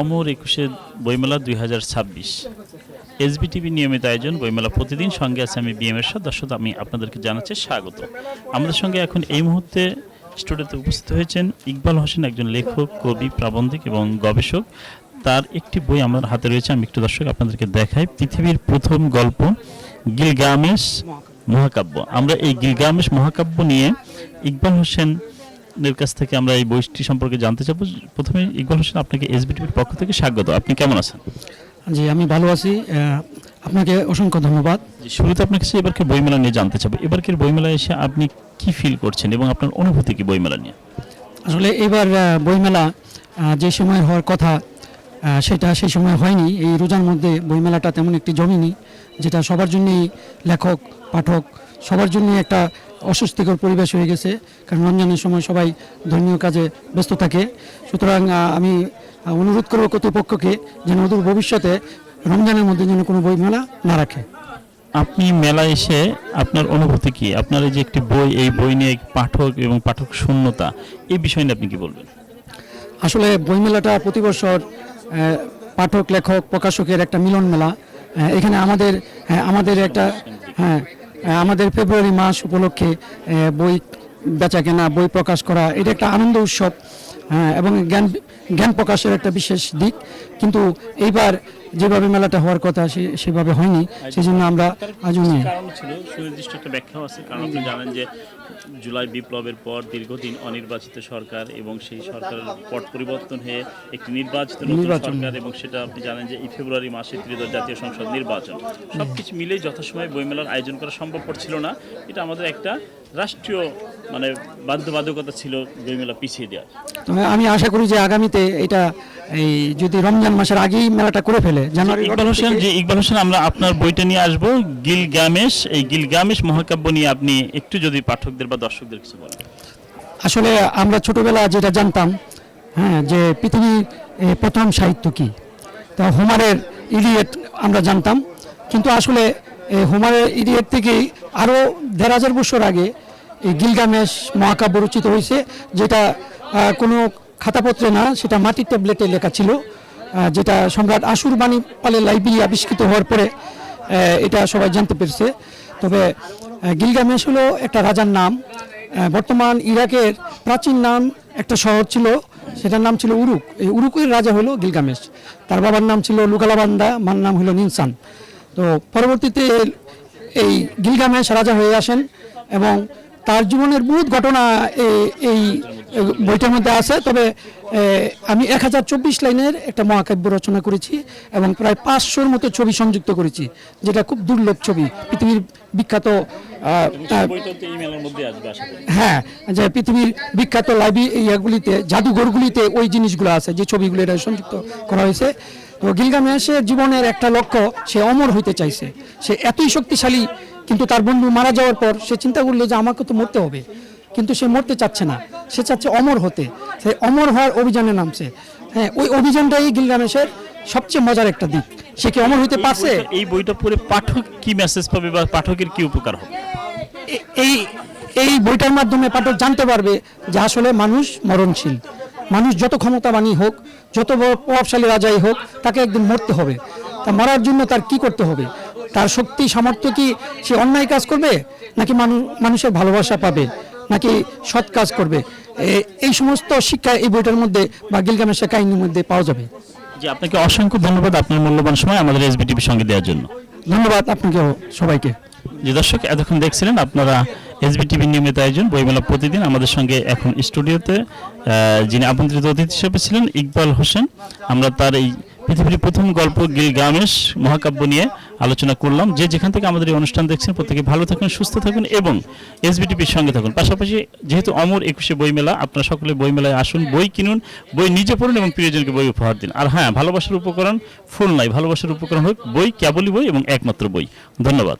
অমর ২১ বইমেলা ২০২৬ এসবিটিভি নিয়মিত আয়োজন বইমেলা প্রতিদিন। সঙ্গে আছে আমি বিএমের সদস্য। আমি আপনাদেরকে জানাচ্ছি স্বাগত। আমাদের সঙ্গে এখন এই মুহূর্তে স্টুডিওতে উপস্থিত হয়েছেন ইকবাল হোসেন, একজন লেখক, কবি, প্রাবন্ধিক এবং গবেষক। তার একটি বই আমার হাতে রয়েছে, আমি একটু দর্শক আপনাদেরকে দেখাই। পৃথিবীর প্রথম গল্প গিলগামেশ মহাকাব্য। আমরা এই গিলগামেশ মহাকাব্য নিয়ে ইকবাল হোসেনের কাছ থেকে আমরা এই বইটি সম্পর্কে জানতে চাবো। প্রথমে ইকবাল হোসেন, আপনাকে এসবিটিভির পক্ষ থেকে স্বাগত। আপনি কেমন আছেন? জি, আমি ভালো আছি। আপনাকে অসংখ্য ধন্যবাদ। শুরুতে আপনার কাছে এবারকার বইমেলা নিয়ে জানতে চাবো। এবারকার বইমেলায় এসে আপনি কি ফিল করছেন এবং আপনার অনুভূতি কি বইমেলা নিয়ে? আসলে এবার বইমেলা যে সময় হওয়ার কথা সেটা সেই সময় হয়নি। এই রোজার মধ্যে বইমেলাটা তেমন একটি জমেনি, যেটা সবার জন্যই, লেখক, পাঠক সবার জন্যই একটা অস্বস্তিকর পরিবেশ হয়ে গেছে। কারণ রমজানের সময় সবাই ধর্মীয় কাজে ব্যস্ত থাকে। সুতরাং আমি অনুরোধ করব কর্তৃপক্ষকে যেন অদূর ভবিষ্যতে রমজানের মধ্যে যেন কোনো বইমেলা না রাখে। আপনি মেলায় এসে আপনার অনুভূতি কি? আপনার এই যে একটি বই, এই বই নিয়ে পাঠক এবং পাঠক শূন্যতা, এই বিষয় নিয়ে আপনি কি বলবেন? আসলে বইমেলাটা প্রতি বছর পাঠক, লেখক, প্রকাশকের একটা মিলন মেলা। এখানে আমাদের একটা আমাদের ফেব্রুয়ারি মাস উপলক্ষে বই বেচা কেনা, বই প্রকাশ করা, এটা একটা আনন্দ উৎসব এবং জ্ঞান প্রকাশের একটা বিশেষ দিক। কিন্তু এইবার যেভাবে মেলাটা হওয়ার কথা সেভাবে হয়নি, সেই জন্য আমরা আজও নেই। কারণ ছিল, সুনির্দিষ্ট একটা ব্যাখ্যাও আছে। কারণ আপনি জানেন যে জুলাই বিপ্লবের পর দীর্ঘদিন অনির্বাচিত সরকার এবং সেই সরকারের পট পরিবর্তন হয়ে একটি নির্বাচিত সরকার, এবং সেটা আপনি জানেন যে এই ফেব্রুয়ারি মাসে ত্রিদশ জাতীয় সংসদ নির্বাচন, সবকিছু মিলেই যথাসময়ে বইমেলার আয়োজন করা সম্ভবপর ছিল না। এটা আমাদের একটা রাষ্ট্রীয় বাধ্যবাধকতা ছিল বইমেলা পিছিয়ে দেওয়া। তবে আমি আশা করি যে আগামীতে এটা এই যদি রমজান মাসের আগেই মেলাটা করে ফেলে, জানুয়ারি। ইকবাল হোসেন, আমরা আপনার বইটা নিয়ে আসবো, গিলগামেশ। এই গিলগামেশ মহাকাব্য নিয়ে আপনি একটু যদি পাঠকদের বা দর্শকদের কিছু বলেন। আসলে আমরা ছোটবেলা যেটা জানতাম, যে পৃথিবীর প্রথম সাহিত্য কি, তা হোমারের ইলিয়েট আমরা জানতাম। কিন্তু আসলে হোমারের ইলিয়েট থেকেই আরও ১৫০০ বছর আগে এই গিলগামেশ মহাকাব্য রচিত হয়েছে, যেটা কোনো খাতাপত্রে না, সেটা মাটির ট্যাবলেটে লেখা ছিল, যেটা সম্রাট আশুরবাণীপালের লাইব্রেরি আবিষ্কৃত হওয়ার পরে এটা সবাই জানতে পেরেছে। তবে গিলগামেশ হলো একটা রাজার নাম। বর্তমান ইরাকের প্রাচীন নাম একটা শহর ছিল, সেটার নাম ছিল উরুক। এই উরুকের রাজা হলো গিলগামেশ। তার বাবার নাম ছিল লুগালাবান্দা, মার নাম হলো নিনসান। তো পরবর্তীতে এই গিলগামেশ রাজা হয়ে আসেন এবং তার জীবনের বহুত ঘটনা এই বইটার মধ্যে আছে। তবে আমি ১০২৪ লাইনের একটা মহাকাব্য রচনা করেছি এবং প্রায় ৫০০-র মতো ছবি সংযুক্ত করেছি, যেটা খুব দুর্লভ ছবি। পৃথিবীর বিখ্যাত যে পৃথিবীর বিখ্যাত লাইব্রেরিগুলিতে, জাদুঘরগুলিতে ওই জিনিসগুলো আছে, যে ছবিগুলো এটা সংযুক্ত করা হয়েছে। তো গিলগামেশের জীবনের একটা লক্ষ্য, সে অমর হইতে চাইছে। সে এতই শক্তিশালী, কিন্তু তার বন্ধু মারা যাওয়ার পর সে চিন্তা করলো যে আমাকে তো মরতে হবে, কিন্তু সে মরতে চাচ্ছে না, সে চাচ্ছে অমর হতে। সে অমর হওয়ার অভিযানে নামছে। ওই অভিযানটাই গিলগামেশের সবচেয়ে মজার একটা দিক। সে কি অমর হইতে পারছে? এই বইটা পড়ে পাঠক কি মেসেজ পাবে বা পাঠকের কি উপকার হবে? এই বইটার মাধ্যমে পাঠক জানতে পারবে যে আসলে মানুষ মরণশীল। মানুষ যত ক্ষমতাবানই হোক, যত বড় প্রভাবশালী রাজাই হোক, তাকে একদিন মরতে হবে। তা মরার জন্য তার কি করতে হবে? তার শক্তি সামর্থ্য কি সে অন্যায় কাজ করবে, নাকি মানুষের ভালোবাসা পাবে, নাকি সৎ কাজ করবে? এই সমস্ত শিক্ষা এই বইটার মধ্যে বা গিলগামেশের কাহিনীর মধ্যে পাওয়া যাবে। জি, আপনাকে অসংখ্য ধন্যবাদ আপনার মূল্যবান সময় আমাদের এসবিটিভির সঙ্গে দেওয়ার জন্য। ধন্যবাদ আপনাকেও, সবাইকে। যে দর্শক এতক্ষণ দেখছিলেন আপনারা এসবিটিভির নিয়মিত আয়োজন বইমেলা প্রতিদিন। আমাদের সঙ্গে এখন স্টুডিওতে যিনি আমন্ত্রিত অতিথি হিসেবে ছিলেন ইকবাল হোসেন। আমরা তার এই পৃথিবীর প্রথম গল্প গিলগামেশ মহাকাব্য নিয়ে আলোচনা করলাম। যে যেখান থেকে আমাদের এই অনুষ্ঠান দেখছেন, প্রত্যেকে ভালো থাকুন, সুস্থ থাকুন এবং এসবিটিভির সঙ্গে থাকুন। পাশাপাশি যেহেতু অমর ২১ বইমেলা, আপনারা সকলে বইমেলায় আসুন, বই কিনুন, বই নিজে পড়ুন এবং প্রিয়জনকে বই উপহার দিন। আর হ্যাঁ, ভালোবাসার উপকরণ ফুল নাই, ভালোবাসার উপকরণ হোক বই, কেবলই বই এবং একমাত্র বই। ধন্যবাদ।